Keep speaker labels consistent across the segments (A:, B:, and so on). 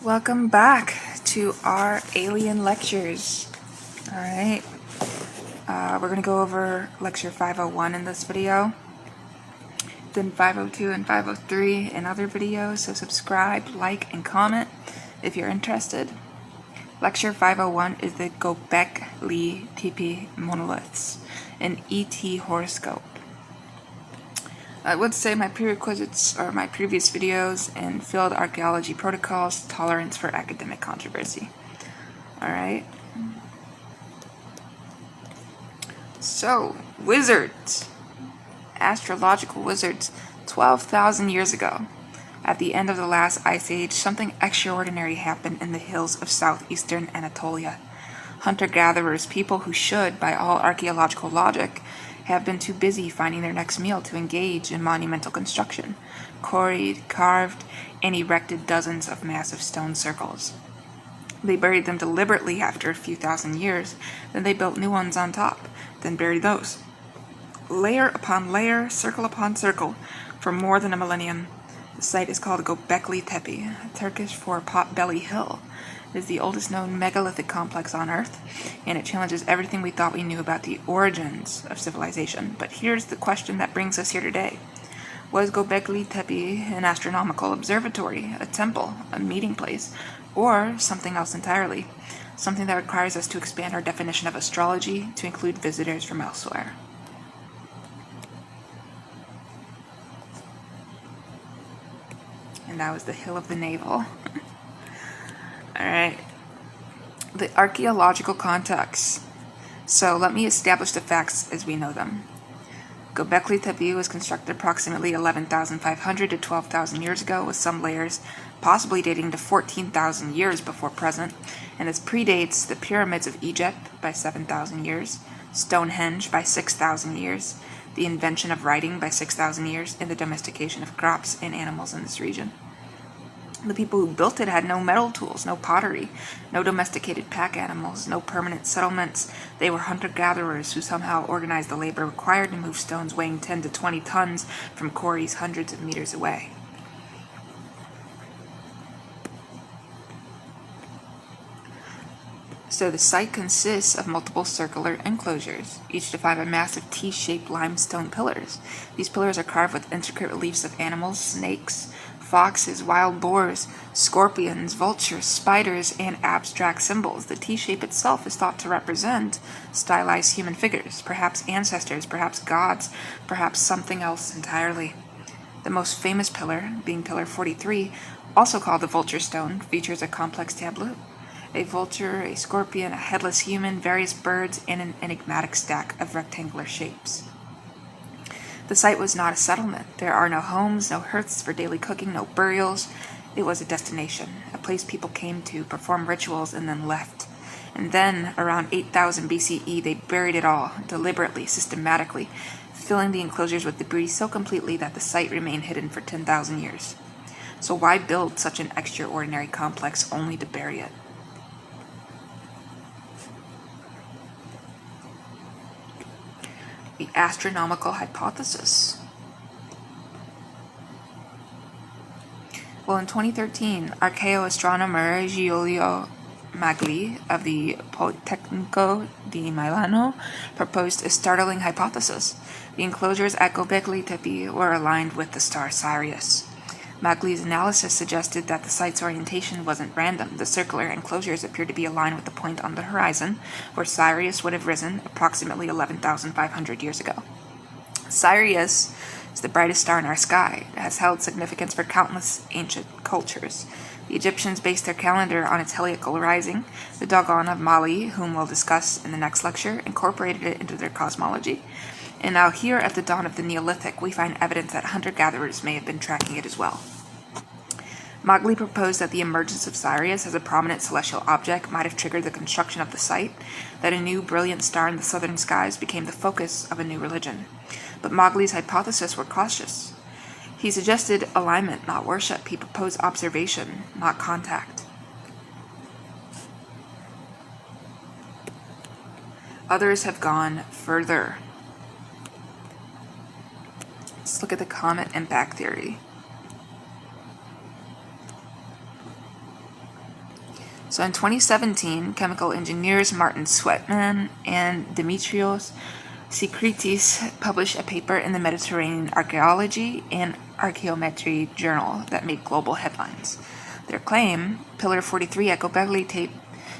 A: Welcome back to our alien lectures. Alright, we're going to go over lecture 501 in this video, then 502 and 503 in other videos, so subscribe, like, and comment if you're interested. Lecture 501 is the Göbekli Tepe monoliths, an ET horoscope. I would say my prerequisites are my previous videos and field archaeology protocols, tolerance for academic controversy. Alright. So, wizards. Astrological wizards. 12,000 years ago, at the end of the last ice age, something extraordinary happened in the hills of southeastern Anatolia. Hunter-gatherers, people who should, by all archaeological logic, have been too busy finding their next meal to engage in monumental construction, quarried, carved, and erected dozens of massive stone circles. They buried them deliberately after a few thousand years, then they built new ones on top, then buried those. Layer upon layer, circle upon circle, for more than a millennium. The site is called Göbekli Tepe, Turkish for Potbelly Hill. It is the oldest known megalithic complex on Earth, and it challenges everything we thought we knew about the origins of civilization. But here's the question that brings us here today. Was Göbekli Tepe an astronomical observatory, a temple, a meeting place, or something else entirely? Something that requires us to expand our definition of astrology to include visitors from elsewhere. And that was the Hill of the Navel. Alright, the archaeological context. So let me establish the facts as we know them. Göbekli Tepe was constructed approximately 11,500 to 12,000 years ago, with some layers possibly dating to 14,000 years before present, and this predates the pyramids of Egypt by 7,000 years, Stonehenge by 6,000 years, the invention of writing by 6,000 years, and the domestication of crops and animals in this region. The people who built it had no metal tools, no pottery, no domesticated pack animals, no permanent settlements. They were hunter-gatherers who somehow organized the labor required to move stones weighing 10 to 20 tons from quarries hundreds of meters away. So the site consists of multiple circular enclosures, each defined by massive T-shaped limestone pillars. These pillars are carved with intricate reliefs of animals, snakes, foxes, wild boars, scorpions, vultures, spiders, and abstract symbols. The T-shape itself is thought to represent stylized human figures, perhaps ancestors, perhaps gods, perhaps something else entirely. The most famous pillar, being Pillar 43, also called the Vulture Stone, features a complex tableau. A vulture, a scorpion, a headless human, various birds, and an enigmatic stack of rectangular shapes. The site was not a settlement. There are no homes, no hearths for daily cooking, no burials. It was a destination, a place people came to, perform rituals, and then left. And then, around 8000 BCE, they buried it all, deliberately, systematically, filling the enclosures with debris so completely that the site remained hidden for 10,000 years. So why build such an extraordinary complex only to bury it? The astronomical hypothesis. Well, in 2013, archaeoastronomer Giulio Magli of the Politecnico di Milano proposed a startling hypothesis. The enclosures at Göbekli Tepe were aligned with the star Sirius. Magli's analysis suggested that the site's orientation wasn't random. The circular enclosures appeared to be aligned with the point on the horizon, where Sirius would have risen approximately 11,500 years ago. Sirius is the brightest star in our sky. It has held significance for countless ancient cultures. The Egyptians based their calendar on its heliacal rising. The Dogon of Mali, whom we'll discuss in the next lecture, incorporated it into their cosmology. And now here at the dawn of the Neolithic, we find evidence that hunter-gatherers may have been tracking it as well. Magli proposed that the emergence of Sirius as a prominent celestial object might have triggered the construction of the site, that a new brilliant star in the southern skies became the focus of a new religion. But Magli's hypotheses were cautious. He suggested alignment, not worship. He proposed observation, not contact. Others have gone further. Let's look at the comet impact theory. So in 2017, chemical engineers Martin Sweatman and Dimitrios Sikritis published a paper in the Mediterranean Archaeology and Archaeometry journal that made global headlines. Their claim, Pillar 43 Ecobegli tape,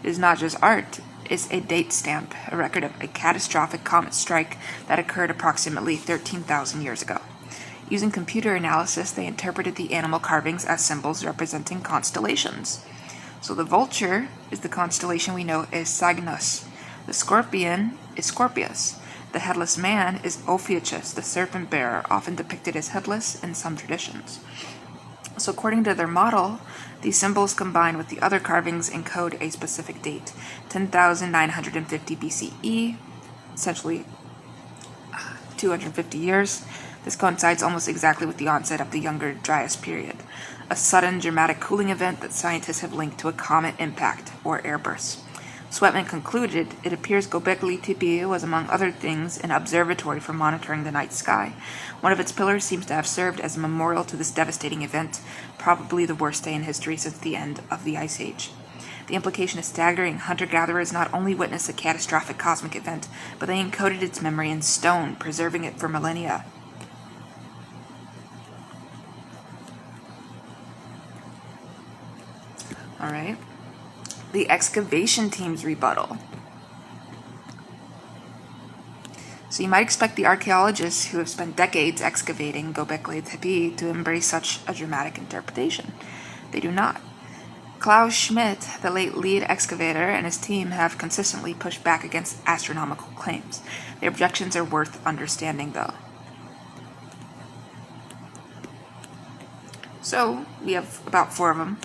A: is not just art, it's a date stamp, a record of a catastrophic comet strike that occurred approximately 13,000 years ago. Using computer analysis, they interpreted the animal carvings as symbols representing constellations. So the vulture is the constellation we know as Cygnus. The scorpion is Scorpius. The headless man is Ophiuchus, the serpent bearer, often depicted as headless in some traditions. So according to their model, these symbols combined with the other carvings encode a specific date, 10,950 BCE, essentially 250 years. This coincides almost exactly with the onset of the Younger Dryas period, a sudden dramatic cooling event that scientists have linked to a comet impact or airburst. Sweatman concluded, it appears Göbekli Tepe was, among other things, an observatory for monitoring the night sky. One of its pillars seems to have served as a memorial to this devastating event, probably the worst day in history since the end of the Ice Age. The implication is staggering. Hunter-gatherers not only witnessed a catastrophic cosmic event, but they encoded its memory in stone, preserving it for millennia. All right. The excavation team's rebuttal. So you might expect the archaeologists who have spent decades excavating Göbekli Tepe to embrace such a dramatic interpretation. They do not. Klaus Schmidt, the late lead excavator, and his team have consistently pushed back against astronomical claims. Their objections are worth understanding, though. So we have about 4 of them.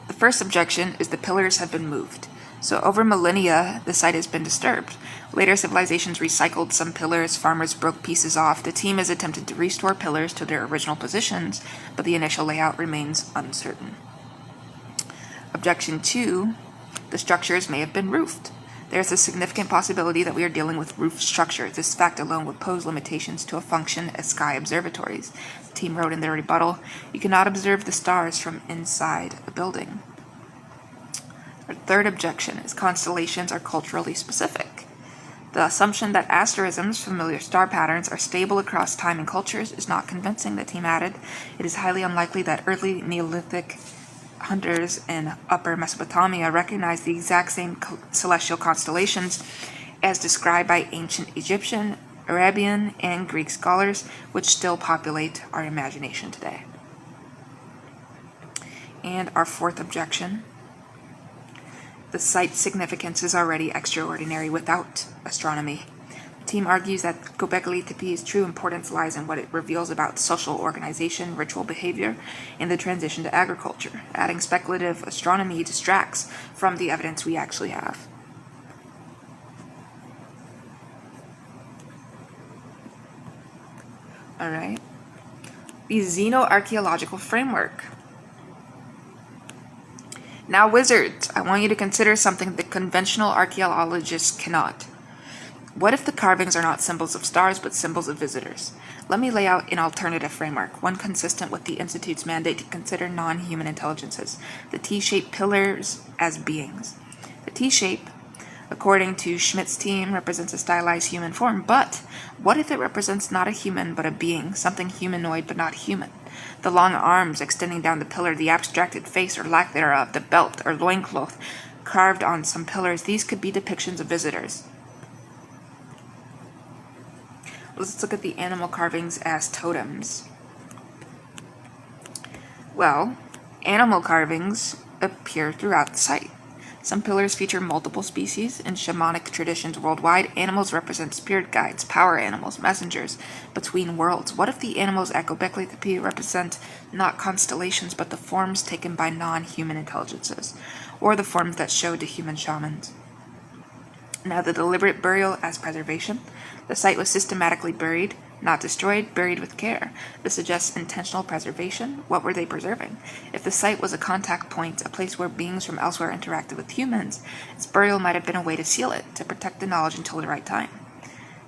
A: The first objection is the pillars have been moved. So over millennia, the site has been disturbed. Later civilizations recycled some pillars, farmers broke pieces off. The team has attempted to restore pillars to their original positions, but the initial layout remains uncertain. Objection 2, the structures may have been roofed. There is a significant possibility that we are dealing with roof structure. This fact alone would pose limitations to a function as sky observatories. The team wrote in their rebuttal, you cannot observe the stars from inside a building. Our third objection is constellations are culturally specific. The assumption that asterisms, familiar star patterns, are stable across time and cultures is not convincing, the team added. It is highly unlikely that early Neolithic hunters in Upper Mesopotamia recognized the exact same celestial constellations as described by ancient Egyptian, Arabian, and Greek scholars, which still populate our imagination today. And our fourth objection, the site's significance is already extraordinary without astronomy. The team argues that Göbekli Tepe's true importance lies in what it reveals about social organization, ritual behavior, and the transition to agriculture. Adding speculative astronomy distracts from the evidence we actually have. All right. The xenoarchaeological framework. Now, wizards, I want you to consider something that conventional archaeologists cannot. What if the carvings are not symbols of stars, but symbols of visitors? Let me lay out an alternative framework, one consistent with the Institute's mandate to consider non-human intelligences, the T-shaped pillars as beings. The T-shape, according to Schmidt's team, represents a stylized human form, but what if it represents not a human, but a being, something humanoid but not human? The long arms extending down the pillar, the abstracted face or lack thereof, the belt or loincloth carved on some pillars, these could be depictions of visitors. Let's look at the animal carvings as totems. Well, animal carvings appear throughout the site. Some pillars feature multiple species. In shamanic traditions worldwide, animals represent spirit guides, power animals, messengers between worlds. What if the animals at Göbekli Tepe represent not constellations, but the forms taken by non-human intelligences, or the forms that showed to human shamans? Now, the deliberate burial as preservation. The site was systematically buried, not destroyed, buried with care. This suggests intentional preservation. What were they preserving? If the site was a contact point, a place where beings from elsewhere interacted with humans, its burial might have been a way to seal it, to protect the knowledge until the right time.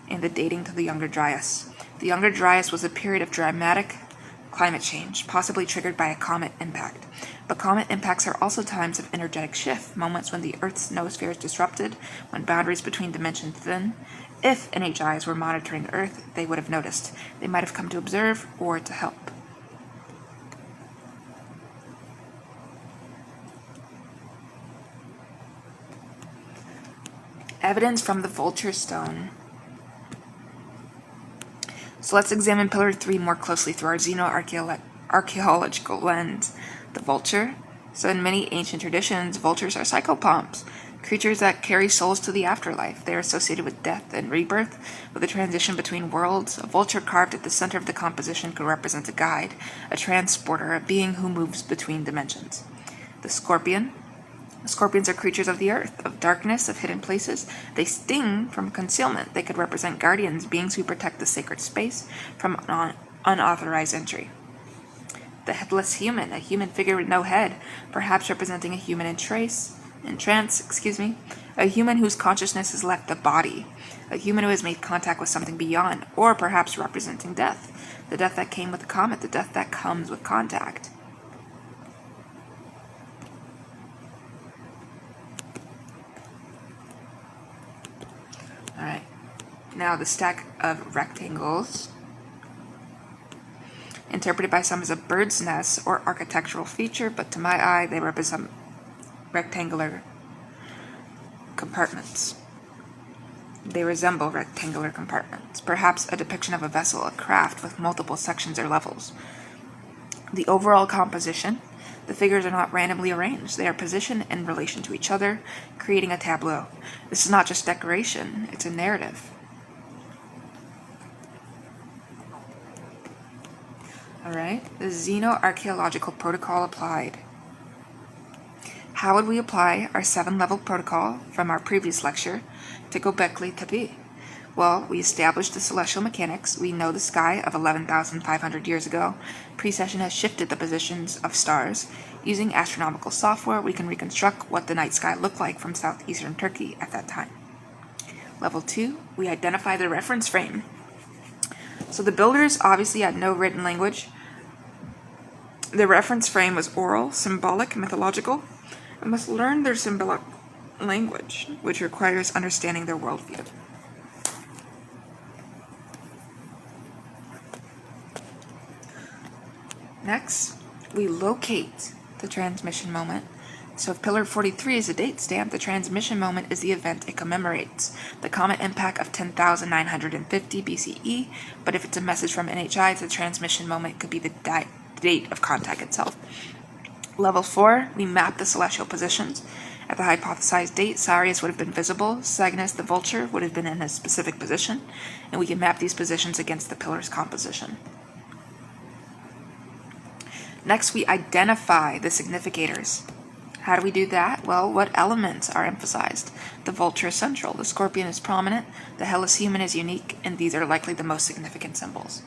A: And the dating to the Younger Dryas. The Younger Dryas was a period of dramatic climate change, possibly triggered by a comet impact. But comet impacts are also times of energetic shift, moments when the Earth's noosphere is disrupted, when boundaries between dimensions thin. If NHIs were monitoring Earth, they would have noticed. They might have come to observe or to help. Evidence from the Vulture Stone. So let's examine Pillar 3 more closely through our xenoarchaeological lens. The vulture. So in many ancient traditions, vultures are psychopomps, creatures that carry souls to the afterlife. They are associated with death and rebirth, with a transition between worlds. A vulture carved at the center of the composition could represent a guide, a transporter, a being who moves between dimensions. The scorpion. Scorpions are creatures of the earth, of darkness, of hidden places. They sting from concealment. They could represent guardians, beings who protect the sacred space from unauthorized entry. The headless human, a human figure with no head, perhaps representing a human in trance, a human whose consciousness has left the body, a human who has made contact with something beyond, or perhaps representing death, the death that came with the comet, the death that comes with contact. Alright, now the stack of rectangles, interpreted by some as a bird's nest or architectural feature, but to my eye they represent rectangular compartments. They resemble rectangular compartments, perhaps a depiction of a vessel, a craft with multiple sections or levels. The overall composition, the figures are not randomly arranged. They are positioned in relation to each other, creating a tableau. This is not just decoration, it's a narrative. Alright, the xenoarchaeological protocol applied. How would we apply our 7-level protocol from our previous lecture to Göbekli Tepe? Well, we established the celestial mechanics. We know the sky of 11,500 years ago. Precession has shifted the positions of stars. Using astronomical software, we can reconstruct what the night sky looked like from southeastern Turkey at that time. Level 2, we identify the reference frame. So the builders obviously had no written language. The reference frame was oral, symbolic, mythological, and must learn their symbolic language, which requires understanding their worldview. Next, we locate the transmission moment. So if Pillar 43 is a date stamp, the transmission moment is the event it commemorates, the comet impact of 10,950 BCE, but if it's a message from NHI, the transmission moment could be the date of contact itself. Level 4, we map the celestial positions. At the hypothesized date, Sirius would have been visible, Cygnus, the vulture, would have been in a specific position, and we can map these positions against the pillar's composition. Next, we identify the significators. How do we do that? Well, what elements are emphasized? The vulture is central, the scorpion is prominent, the hellas human is unique, and these are likely the most significant symbols.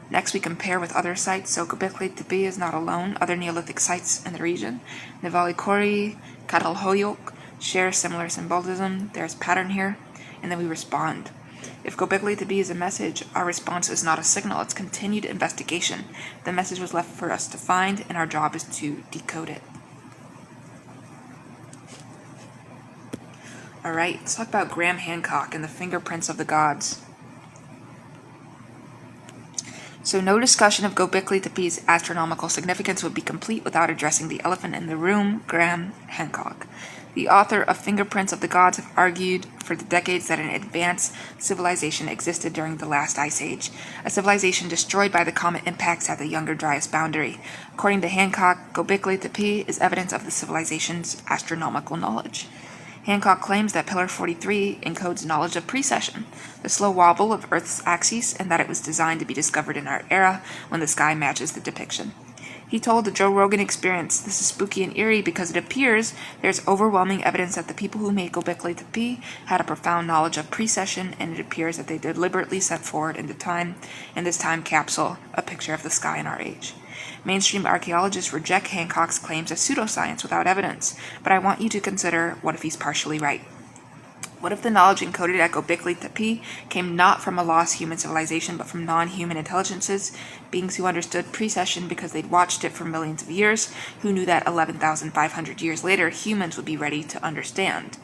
A: Next, we compare with other sites. So Göbekli Tepe is not alone. Other Neolithic sites in the region, Nevali Kori, Catalhoyuk, share similar symbolism. There's pattern here, and then we respond. If Göbekli Tepe is a message, our response is not a signal, it's continued investigation. The message was left for us to find, and our job is to decode it. Alright, let's talk about Graham Hancock and the fingerprints of the gods. So no discussion of Göbekli Tepe's astronomical significance would be complete without addressing the elephant in the room, Graham Hancock. The author of Fingerprints of the Gods have argued for the decades that an advanced civilization existed during the last ice age, a civilization destroyed by the comet impacts at the Younger Dryas boundary. According to Hancock, Göbekli Tepe is evidence of the civilization's astronomical knowledge. Hancock claims that Pillar 43 encodes knowledge of precession, the slow wobble of Earth's axis, and that it was designed to be discovered in our era when the sky matches the depiction. He told the Joe Rogan Experience, "This is spooky and eerie because it appears there's overwhelming evidence that the people who made Göbekli Tepe had a profound knowledge of precession, and it appears that they deliberately set forward into time, in this time capsule, a picture of the sky in our age." Mainstream archaeologists reject Hancock's claims as pseudoscience without evidence, but I want you to consider what if he's partially right. What if the knowledge encoded at Göbekli Tepe came not from a lost human civilization, but from non-human intelligences, beings who understood precession because they'd watched it for millions of years, who knew that 11,500 years later, humans would be ready to understand?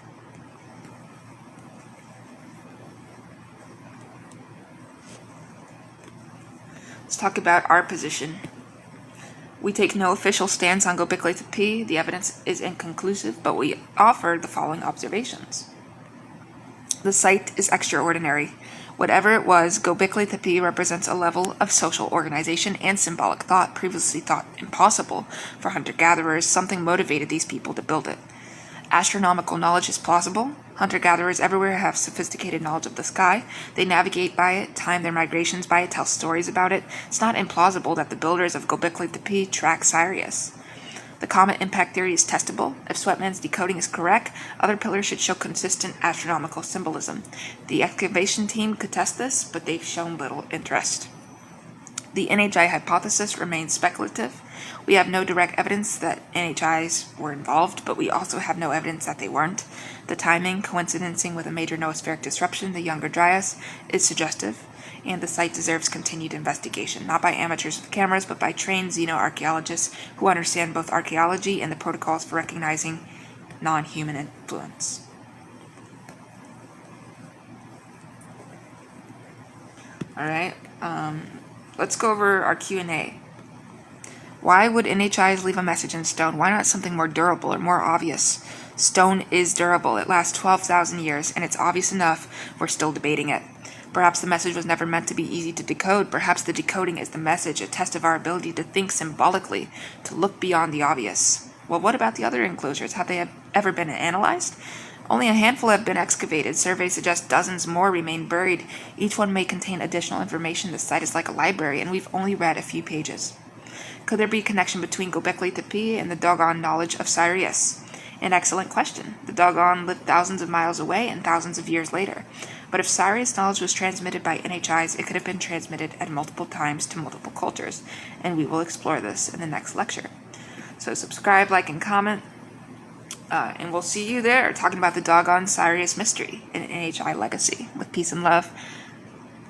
A: Let's talk about our position. We take no official stance on Göbekli Tepe. The evidence is inconclusive, but we offer the following observations. The site is extraordinary. Whatever it was, Göbekli Tepe represents a level of social organization and symbolic thought previously thought impossible for hunter-gatherers. Something motivated these people to build it. Astronomical knowledge is plausible. Hunter-gatherers everywhere have sophisticated knowledge of the sky. They navigate by it, time their migrations by it, tell stories about it. It's not implausible that the builders of Göbekli Tepe track Sirius. The comet impact theory is testable. If Sweatman's decoding is correct, other pillars should show consistent astronomical symbolism. The excavation team could test this, but they've shown little interest. The NHI hypothesis remains speculative. We have no direct evidence that NHIs were involved, but we also have no evidence that they weren't. The timing, coincidencing with a major noospheric disruption, the Younger Dryas, is suggestive, and the site deserves continued investigation, not by amateurs with cameras, but by trained xenoarchaeologists who understand both archaeology and the protocols for recognizing non-human influence. Alright, let's go over our Q&A. Why would NHIs leave a message in stone? Why not something more durable or more obvious? Stone is durable. It lasts 12,000 years, and it's obvious enough we're still debating it. Perhaps the message was never meant to be easy to decode. Perhaps the decoding is the message, a test of our ability to think symbolically, to look beyond the obvious. Well, what about the other enclosures? Have they ever been analyzed? Only a handful have been excavated. Surveys suggest dozens more remain buried. Each one may contain additional information. The site is like a library, and we've only read a few pages. Could there be a connection between Göbekli Tepe and the Dogon knowledge of Sirius? An excellent question. The Dogon lived thousands of miles away and thousands of years later. But if Sirius knowledge was transmitted by NHIs, it could have been transmitted at multiple times to multiple cultures, and we will explore this in the next lecture. So subscribe, like, and comment, and we'll see you there talking about the Dogon Sirius mystery and NHI legacy. With peace and love,